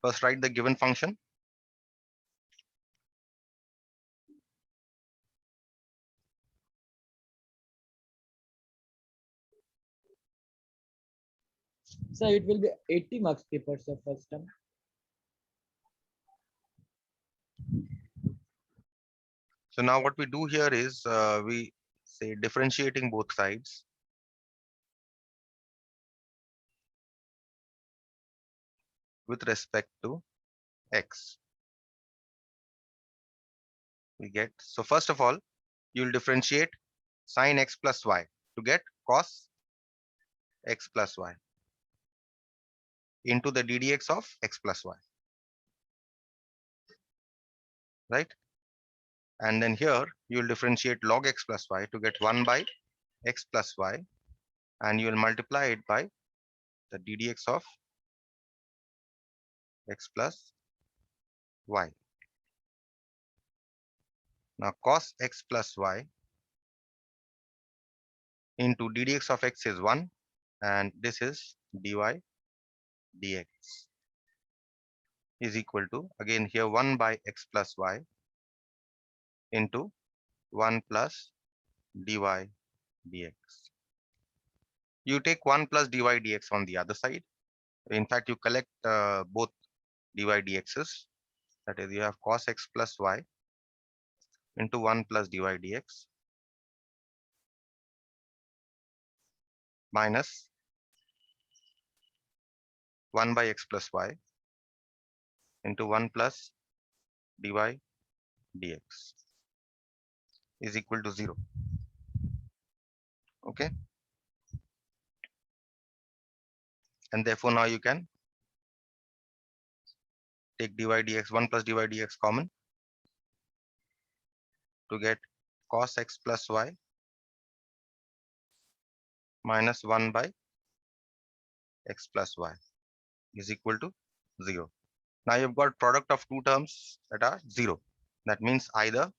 First write the given function. So it will be 80 marks paper, sir, first term. So now what we do here is we say differentiating both sides. With respect to x. We get, so first of all, you'll differentiate sine x plus y to get cos x plus y into the ddx of x plus y, right? And then here you will differentiate log x plus y to get 1 by x plus y, and you will multiply it by the ddx of x plus y. Now cos x plus y into ddx of x is 1, and this is dy dx is equal to, again here, 1 by x plus y into 1 plus dy dx. You take 1 plus dy dx on the other side. In fact, you collect both dy dx's. That is, you have cos x plus y into 1 plus dy dx minus 1 by x plus y into 1 plus dy dx is equal to 0. Okay. And therefore now you can take dy dx, 1 plus dy dx common to get cos x plus y minus 1 by x plus y is equal to 0. Now you've got product of two terms that are 0. That means either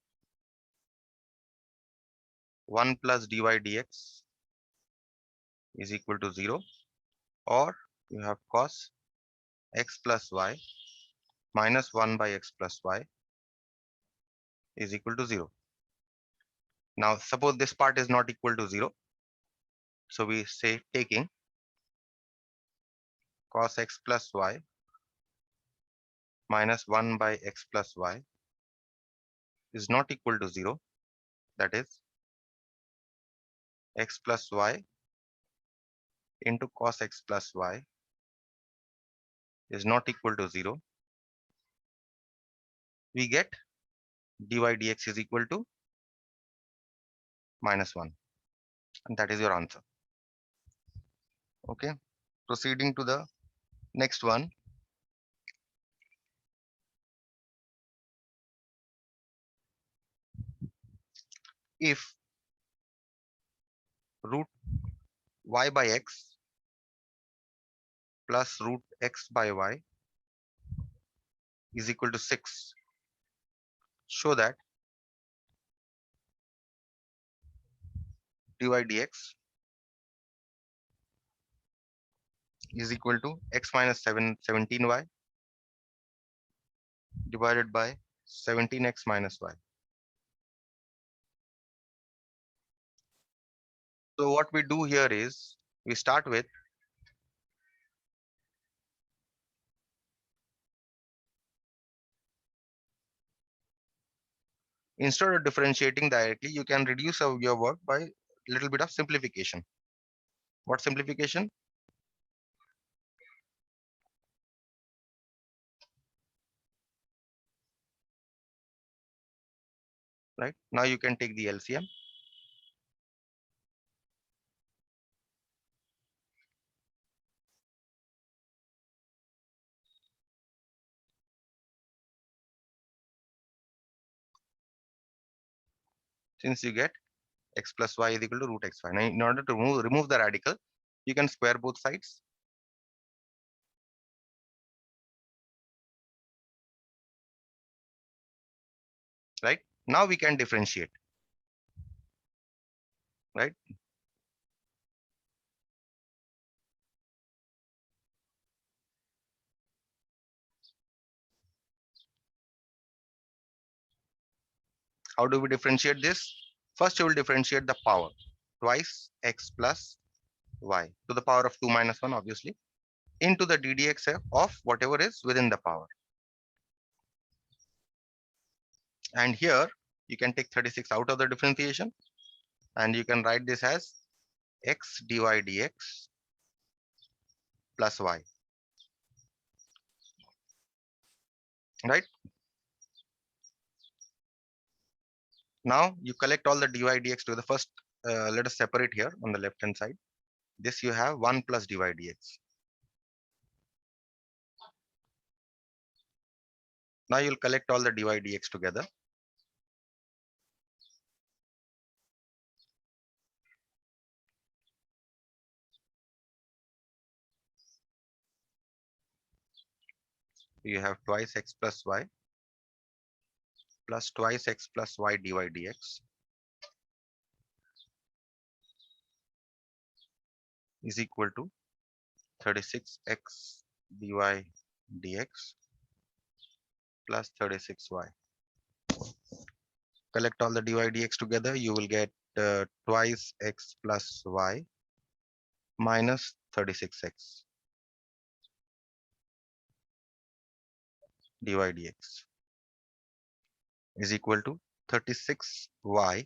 1 plus dy dx is equal to 0, or you have cos x plus y minus 1 by x plus y is equal to 0. Now suppose this part is not equal to 0. So we say taking cos x plus y minus 1 by x plus y is not equal to 0. That is, x plus y into cos x plus y is not equal to 0. We get dy dx is equal to minus 1. And that is your answer. Okay. Proceeding to the next one. If root y by x plus root x by y is equal to 6, show that dy dx is equal to x minus 17y divided by 17x minus y. So what we do here is we start with instead of differentiating directly, you can reduce your work by a little bit of simplification. What simplification? Right? Now you can take the LCM. Since you get x plus y is equal to root xy. Now in order to remove the radical, you can square both sides. Right? Now we can differentiate. Right? How do we differentiate this? First, you will differentiate the power, twice x plus y to the power of 2 minus 1, obviously, into the ddx of whatever is within the power. And here you can take 36 out of the differentiation, and you can write this as x dy dx plus y, right? Now you collect all the dy dx to the first, let us separate here on the left hand side. This you have 1 plus dy dx. Now you'll collect all the dy dx together. You have twice x plus y plus twice x plus y dy dx is equal to 36x dy dx plus 36y. Collect all the dy dx together, you will get twice x plus y minus 36x dy dx is equal to 36y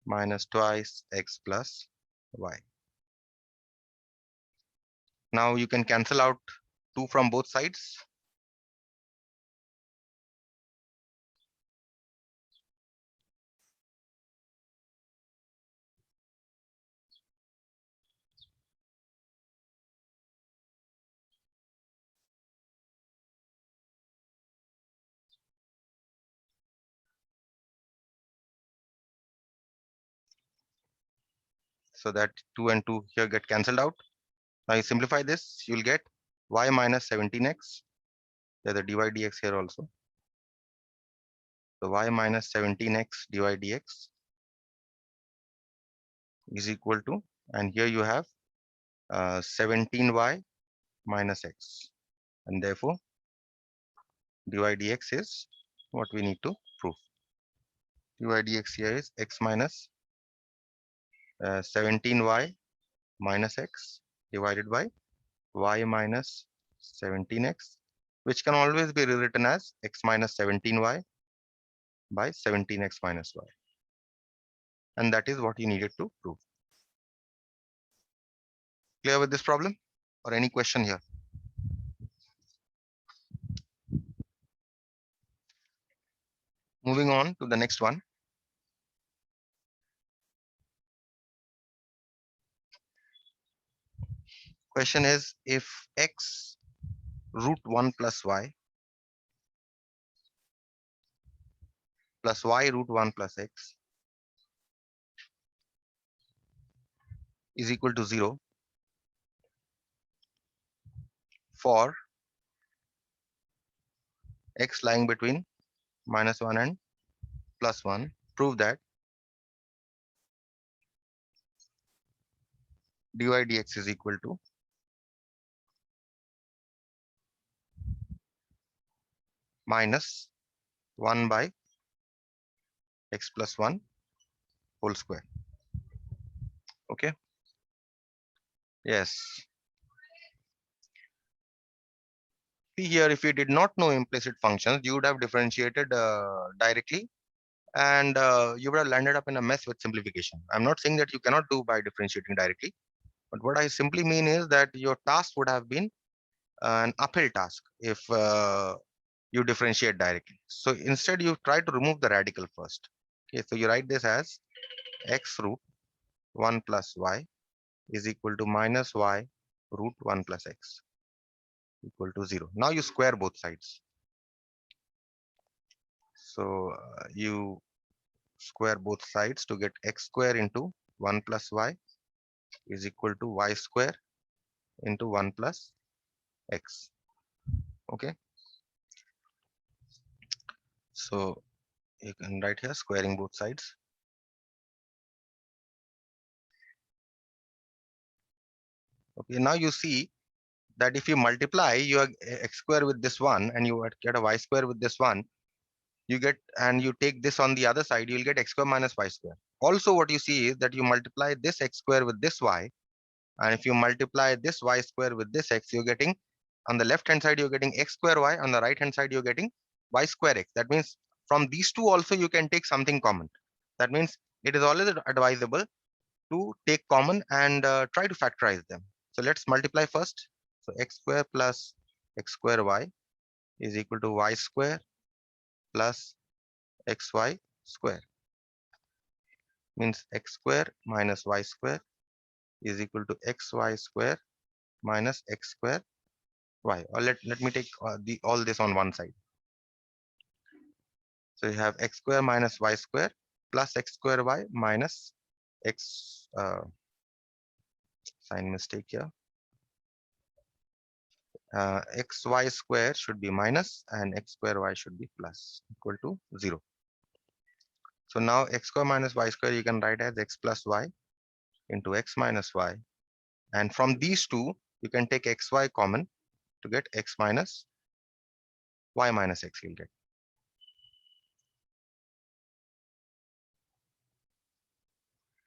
minus twice x plus y. Now you can cancel out 2 from both sides. So that 2 and 2 here get cancelled out. Now you simplify this, you will get y minus 17x. There's the dy dx here also. So y minus 17x dy dx is equal to, and here you have 17y minus x, and therefore dy dx is what we need to prove. Dy dx here is x minus 17y minus x divided by y minus 17x, which can always be rewritten as x minus 17y by 17x minus y. And that is what you needed to prove. Clear with this problem or any question here? Moving on to the next one. Question is, if x root 1 plus y plus y root 1 plus x is equal to 0 for x lying between minus 1 and plus 1, prove that dy dx is equal to minus 1 by x plus 1 whole square. Okay. Yes. See here, if you did not know implicit functions, you would have differentiated directly, and you would have landed up in a mess with simplification. I'm not saying that you cannot do by differentiating directly, but what I simply mean is that your task would have been an uphill task if you differentiate directly. So instead, you try to remove the radical first. Okay, so you write this as x root 1 plus y is equal to minus y root 1 plus x equal to 0. Now you square both sides. So you square both sides to get x square into 1 plus y is equal to y square into 1 plus x. Okay. So you can write here squaring both sides. Okay, now you see that if you multiply your x square with this one and you get a y square with this one, you get, and you take this on the other side, you'll get x square minus y square. Also, what you see is that you multiply this x square with this y, and if you multiply this y square with this x, you're getting, on the left hand side, you're getting x square y, on the right hand side, you're getting y square x. That means from these two also, you can take something common. That means it is always advisable to take common and try to factorize them. So let's multiply first. So x square plus x square y is equal to y square plus xy square. Means x square minus y square is equal to xy square minus x square y. Or let me take all this on one side. So you have x square minus y square plus x square y minus x, sign mistake here. Xy square should be minus and x square y should be plus, equal to 0. So now x square minus y square you can write as x plus y into x minus y. And from these two, you can take xy common to get x minus y minus x you'll get.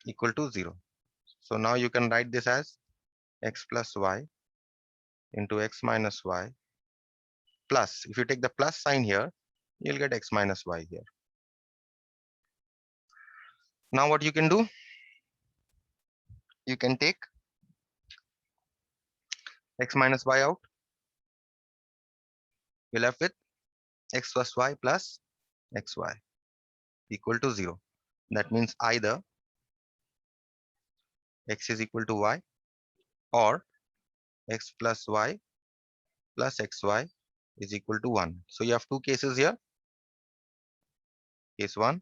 Equal to 0. So now you can write this as x plus y into x minus y plus, if you take the plus sign here, you'll get x minus y here. Now what you can do, you can take x minus y out. You're left with x plus y plus xy equal to 0. That means either x is equal to y or x plus y plus xy is equal to 1. So you have two cases here. Case 1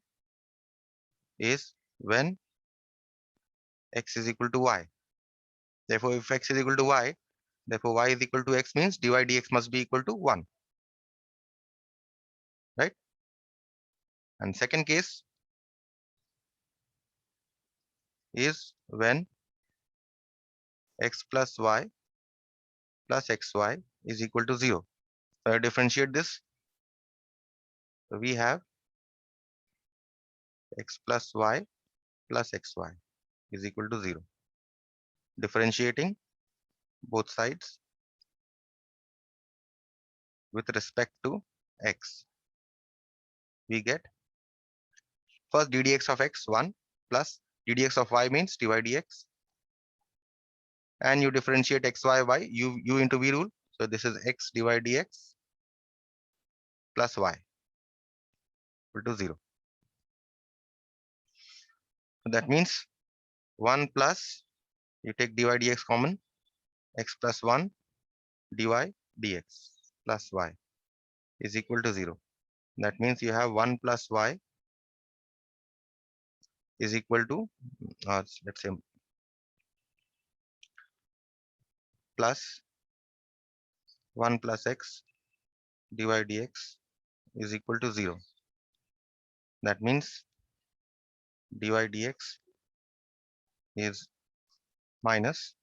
is when x is equal to y. Therefore, if x is equal to y, therefore y is equal to x means dy dx must be equal to 1. Right? And second case is when x plus y plus xy is equal to 0. So I differentiate this. So we have x plus y plus xy is equal to 0. Differentiating both sides with respect to x, we get first d dx of x 1 plus d dx of y means dy dx, and you differentiate x y y u into v rule. So this is x dy dx plus y equal to 0. So that means 1 plus, you take dy dx common, x plus 1 dy dx plus y is equal to 0. That means you have 1 plus y is equal to, let's say, plus 1 plus x dy dx is equal to 0. That means dy dx is minus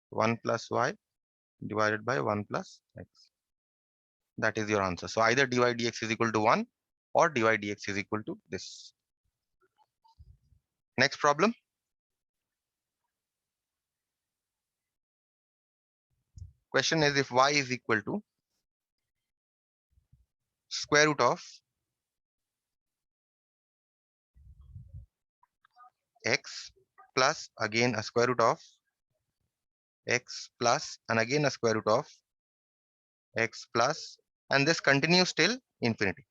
1 plus y divided by 1 plus x. That is your answer. So either dy dx is equal to 1 or dy dx is equal to this. Next problem. Question is, if y is equal to square root of x plus again a square root of x plus and again a square root of x plus, and this continues till infinity.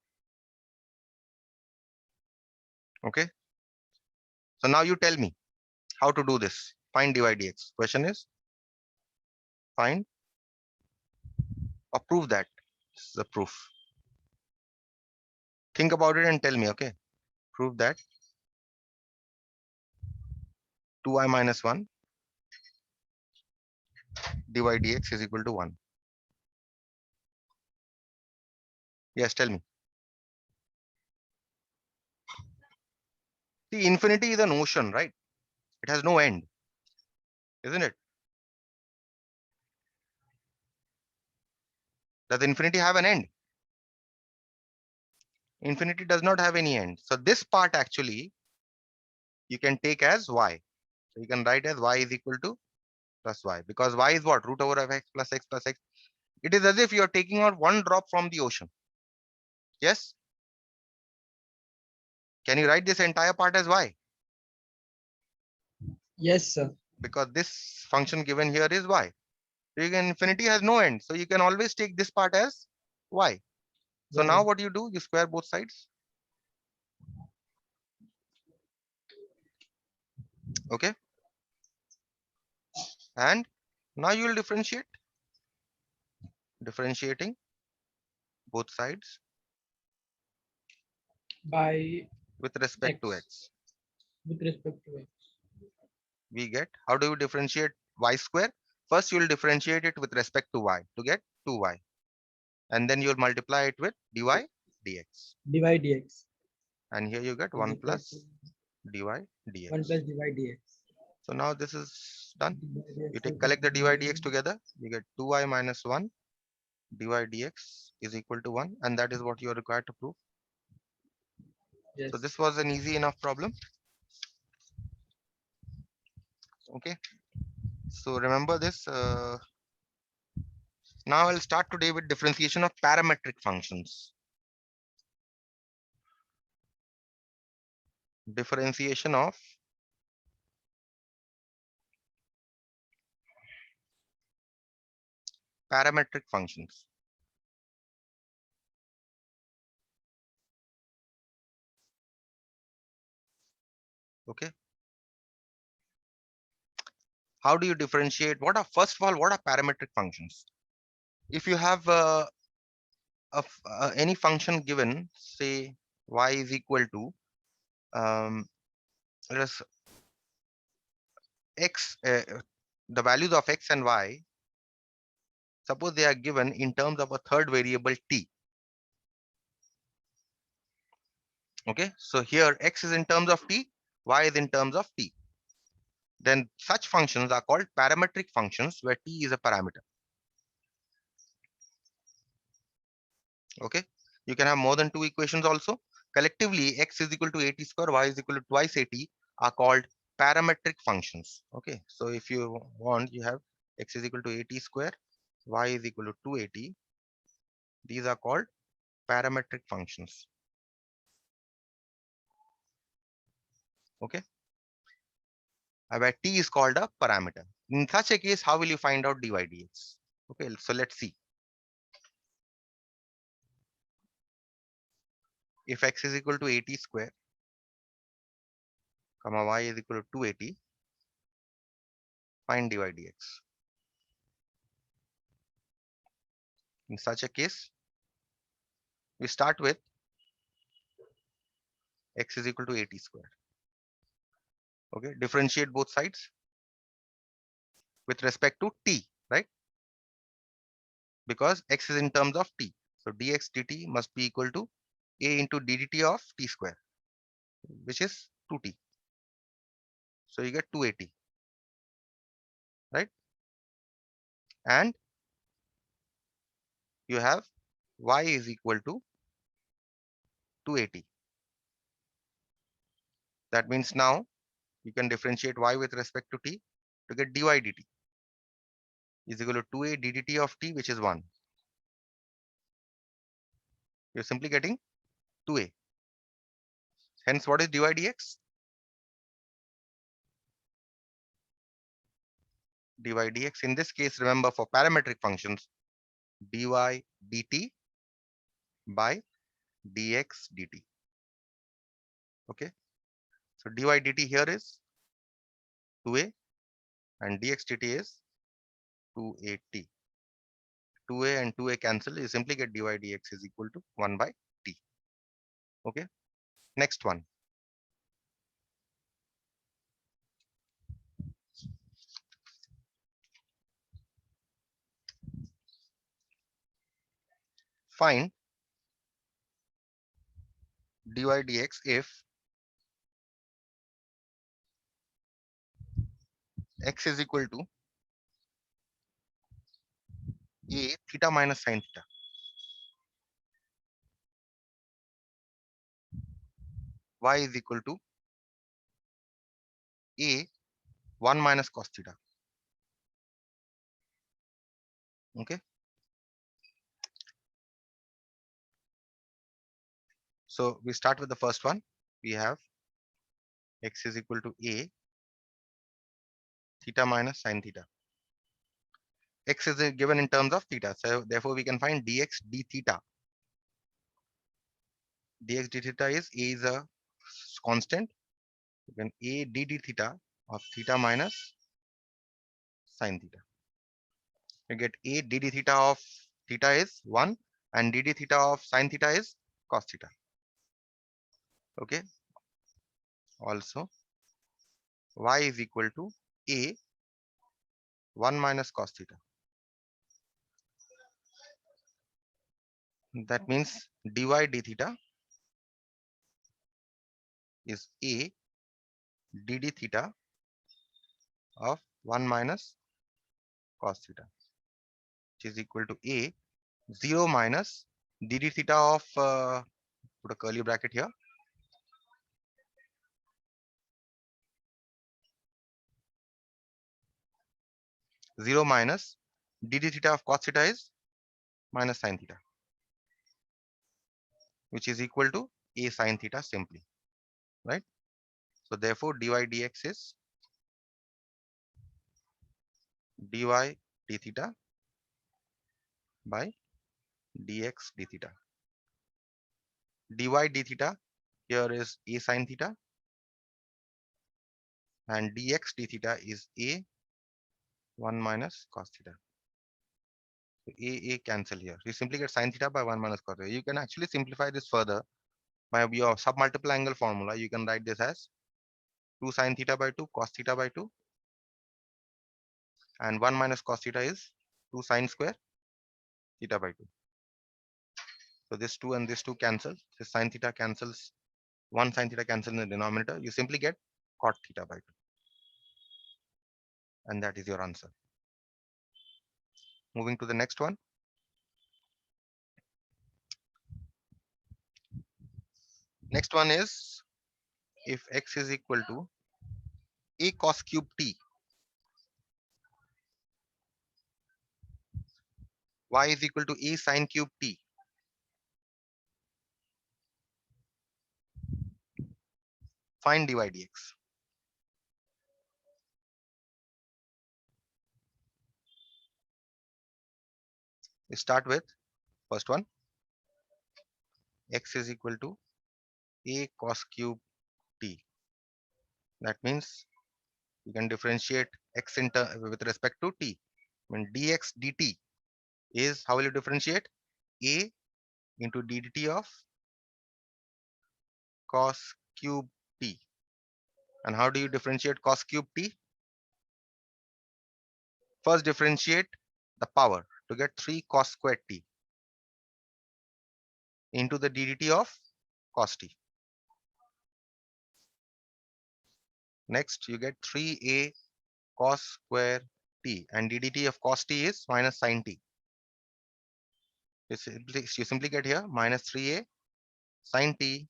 Okay. So now you tell me how to do this. Find dy dx. Question is find or prove that. This is the proof. Think about it and tell me. Okay. Prove that 2y minus 1 dy dx is equal to 1. Yes, tell me. See, infinity is an ocean, right? It has no end, isn't it? Does infinity have an end? Infinity does not have any end. So this part actually you can take as y. So you can write as y is equal to plus y, because y is what? Root over of x plus x plus x. It is as if you are taking out one drop from the ocean. Yes. Can you write this entire part as y? Yes, sir. Because this function given here is y. So you can, infinity has no end. So you can always take this part as y. So now Right. what you do? You square both sides. Okay. And now you will differentiate. Differentiating both sides By with respect to x x. with respect to x. We get, how do you differentiate y square? First you will differentiate it with respect to y to get 2y. And then you will multiply it with dy dx. Divide dx And here you get is 1 equal to plus dy 1 dx. plus divide dx. So now this is done. Divide You dx take will collect the dy dx be together. You get 2y minus 1 dy dx is equal to 1. And that is what you are required to prove. So yes. this was an easy enough problem. Okay. So remember this. Now I'll start today with differentiation of parametric functions. Differentiation of parametric functions. Okay. How do you differentiate? What are, first of all, what are parametric functions? If you have any function given, say y is equal to let us x, the values of x and y. Suppose they are given in terms of a third variable t. Okay, so here x is in terms of t, y is in terms of t. Then such functions are called parametric functions where t is a parameter. Okay, you can have more than two equations also. Collectively, x is equal to at square, y is equal to twice at are called parametric functions. Okay, so if you want, you have x is equal to at square, y is equal to 2at. These are called parametric functions. Okay, where t is called a parameter. In such a case, how will you find out dy dx? Okay, so let's see. If x is equal to at square, comma y is equal to 2at, find dy dx. In such a case, we start with x is equal to at square. Okay, differentiate both sides with respect to t, right? Because x is in terms of t. So dx dt must be equal to a into ddt of t square, which is 2t. So you get 2at, right? And you have y is equal to 2at. That means now you can differentiate y with respect to t to get dy dt is equal to 2a ddt of t, which is 1. You're simply getting 2a. Hence, what is dy dx? Dy dx in this case, remember, for parametric functions, dy dt by dx dt. Okay, so dy dt here is 2a and dx dt is 2at. 2a and 2a cancel. You simply get dy dx is equal to 1 by t. Okay, next one. Find dy dx if x is equal to a theta minus sine theta. y is equal to a 1 minus cos theta. Okay. So we start with the first one. We have x is equal to a theta minus sine theta. X is given in terms of theta. So therefore we can find dx d theta. Dx d theta is a is a constant. Then a d d theta of theta minus sine theta. You get a d d theta of theta is 1 and d d theta of sine theta is cos theta. Okay. Also y is equal to a 1 minus cos theta. That means dy d theta is a d d theta of 1 minus cos theta, which is equal to a 0 minus d d theta of put a curly bracket here, zero minus d d theta of cos theta is minus sine theta, which is equal to a sine theta simply, right? So therefore dy dx is dy d theta by dx d theta. Dy d theta here is a sine theta and dx d theta is a 1 minus cos theta. So a cancel here. You simply get sine theta by 1 minus cos theta. You can actually simplify this further by your submultiple angle formula. You can write this as 2 sine theta by 2 cos theta by 2 and 1 minus cos theta is 2 sine square theta by 2. So this 2 and this 2 cancel. This sine theta cancels. 1 sine theta cancel in the denominator. You simply get cot theta by 2. And that is your answer. Moving to the next one. Next one is if x is equal to a cos cube t, y is equal to a sine cube t. Find dy dx. We start with first one. X is equal to a cos cube t. That means you can differentiate x with respect to t. When dx dt is, how will you differentiate? A into ddt of cos cube t. And how do you differentiate cos cube t? First differentiate the power to get 3 cos squared t into the ddt of cos t. Next you get 3a cos square t and ddt of cos t is minus sine t. You simply get here minus 3a sine t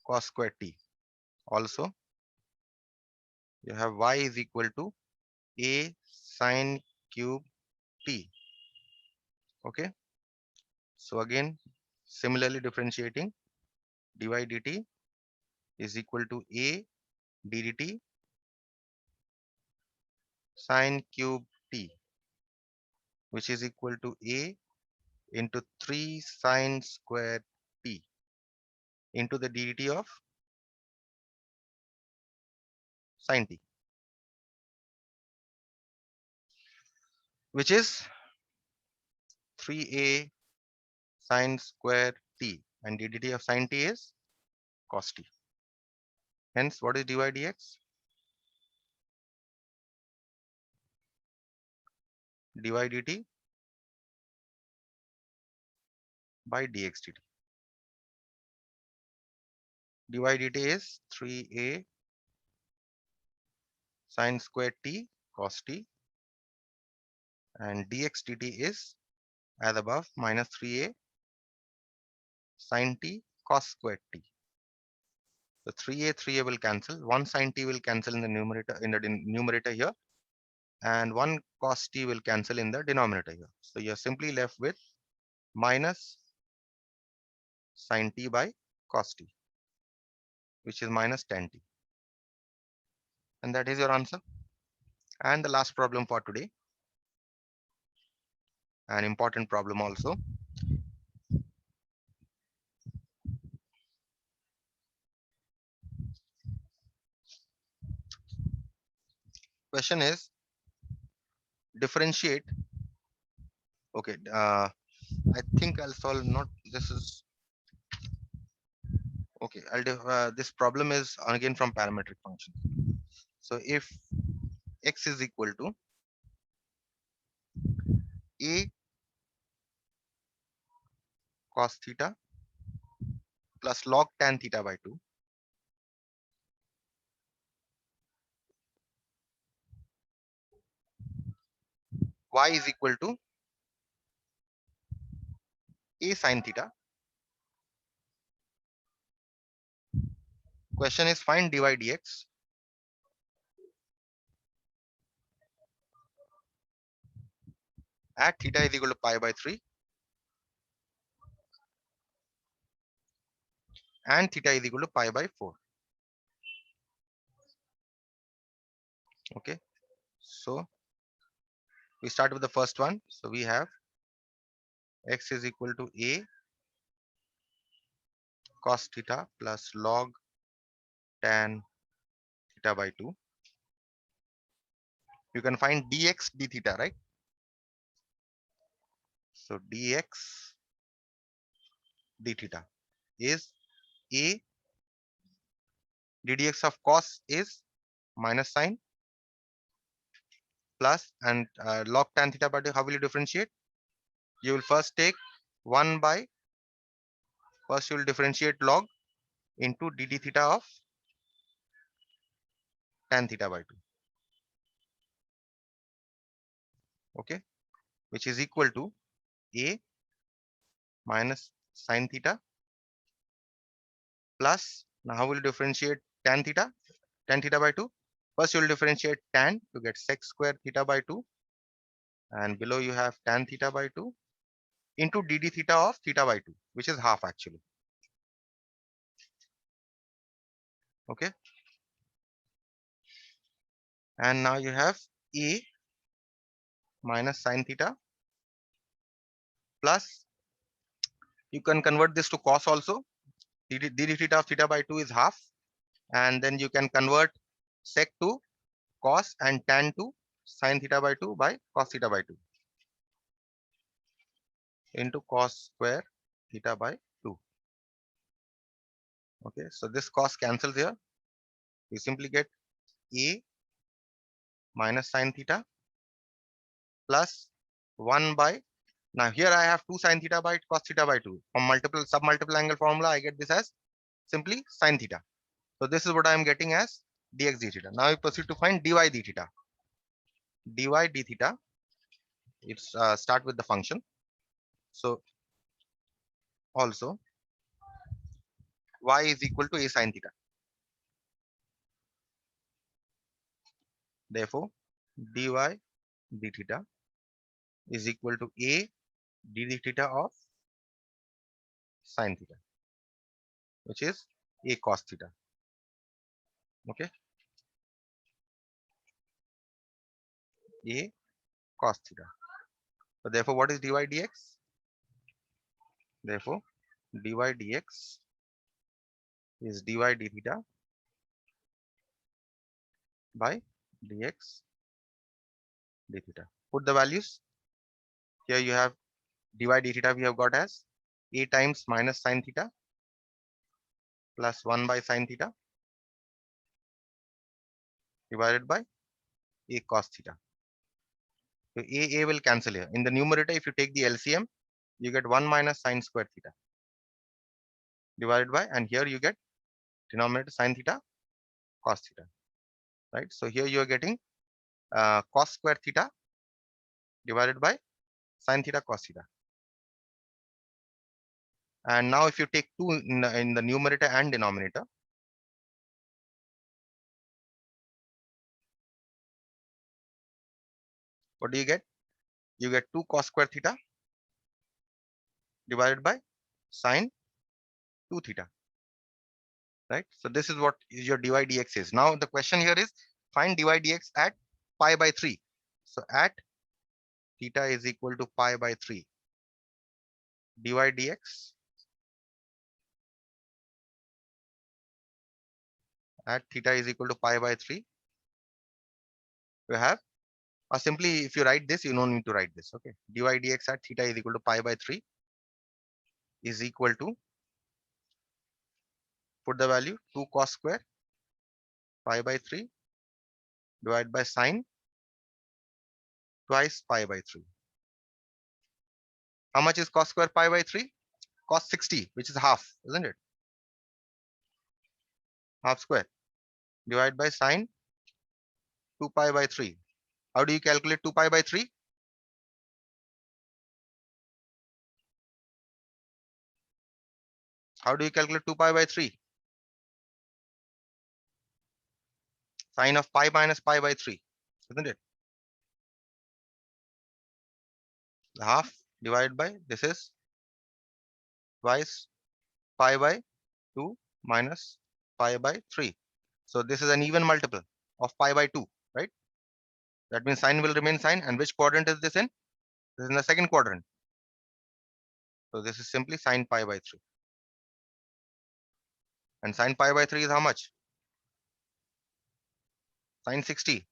cos square t. Also you have y is equal to a sine cube t. Okay. So again, similarly differentiating dy dt is equal to a ddt sine cube t, which is equal to a into 3 sine square t into the ddt of sine t, which is 3a sine square t and ddt of sine t is cos t. Hence, what is dy dx? Dy dt by dx dt. Dy dt is 3a sine square t cos t and dx dt is as above minus 3a sine t cos squared t. So 3a will cancel. 1 sin t will cancel in the numerator here, and 1 cos t will cancel in the denominator here. So you're simply left with minus sin t by cos t, which is minus tan t. And that is your answer. And the last problem for today, an important problem also. Question is differentiate. Okay, I think I'll solve not this is okay. This problem is again from parametric function. So if x is equal to a cos theta plus log tan theta by 2, y is equal to a sin theta. Question is find dy dx at theta is equal to pi by 3 and theta is equal to pi by 4. Okay, so we start with the first one. So we have x is equal to a cos theta plus log tan theta by 2. You can find dx d theta, right? So dx d theta is a ddx of cos is minus sign plus and log tan theta by 2. How will you differentiate? You will first take 1 by, first you will differentiate log into dd theta of tan theta by 2. Okay, which is equal to a minus sin theta plus, now how will you differentiate tan theta? Tan theta by 2. First you will differentiate tan to get sec square theta by 2, and below you have tan theta by 2 into dd theta of theta by 2, which is half actually. Okay, and now you have a minus sin theta plus, you can convert this to cos also. dd theta of theta by 2 is half, and then you can convert sec to cos and tan to sin theta by 2 by cos theta by 2 into cos square theta by 2. Okay, so this cos cancels here. You simply get a minus sin theta plus 1 by, now here I have 2 sin theta by cos theta by 2. From multiple sub-multiple angle formula, I get this as simply sin theta. So this is what I am getting as dx d theta. Now we proceed to find dy d theta. Dy d theta, it's start with the function. So also y is equal to a sin theta. Therefore, dy d theta is equal to a d theta of sin theta, which is a cos theta. Okay, a cos theta. So therefore, what is dy dx? Therefore, dy dx is dy d theta by dx d theta. Put the values. Here you have dy d theta we have got as a times minus sin theta plus 1 by sin theta divided by a cos theta. So a will cancel here. In the numerator, if you take the LCM, you get 1 minus sin square theta divided by, and here you get denominator sin theta cos theta, right? So here you are getting cos square theta divided by sin theta cos theta, And now if you take 2 in the numerator and denominator, what do you get? You get 2 cos square theta divided by sine 2 theta, right? So this is what is your dy dx is. Now the question here is find dy dx at pi by 3. So at theta is equal to pi by 3, dy dx at theta is equal to pi by 3. You have, or simply if you write this, you don't need to write this. Okay, dy dx at theta is equal to pi by 3 is equal to, put the value 2 cos square pi by 3 divided by sine twice pi by 3. How much is cos square pi by 3? Cos 60, which is half, isn't it? Half square divided by sine 2 pi by 3. How do you calculate 2 pi by 3? How do you calculate 2 pi by 3? Sine of pi minus pi by 3, isn't it? Half divided by, this is twice pi by 2 minus pi by 3. So this is an even multiple of pi by 2, right? That means sine will remain sine. And which quadrant is this in? This is in the second quadrant. So this is simply sine pi by 3. And sine pi by 3 is how much? Sine 60,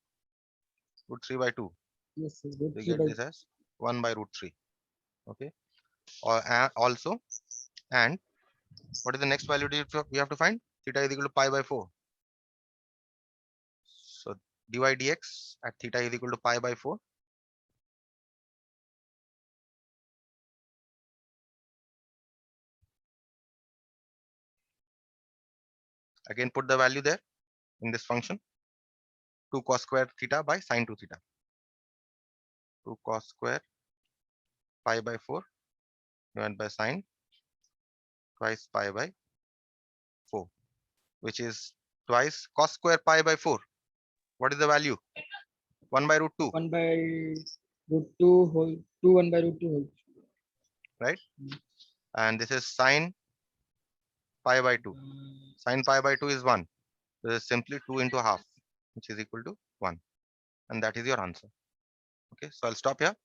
root 3 by 2. Yes, sir. Root We 3 get by this as 1 by root 3. Okay. Or also, and what is the next value we have to find? Theta is equal to pi by 4. So dy dx at theta is equal to pi by 4. Again, put the value there in this function. 2 cos square theta by sine 2 theta. 2 cos square pi by 4 divided by sine twice pi by 4, which is twice cos square pi by 4. What is the value? 1 by root 2, 1 by root 2 whole 2 1 by root 2 whole. right? And this is sine pi by 2. Sine pi by 2 is 1. This is simply 2 into half, which is equal to 1. And that is your answer. Okay, so I'll stop here.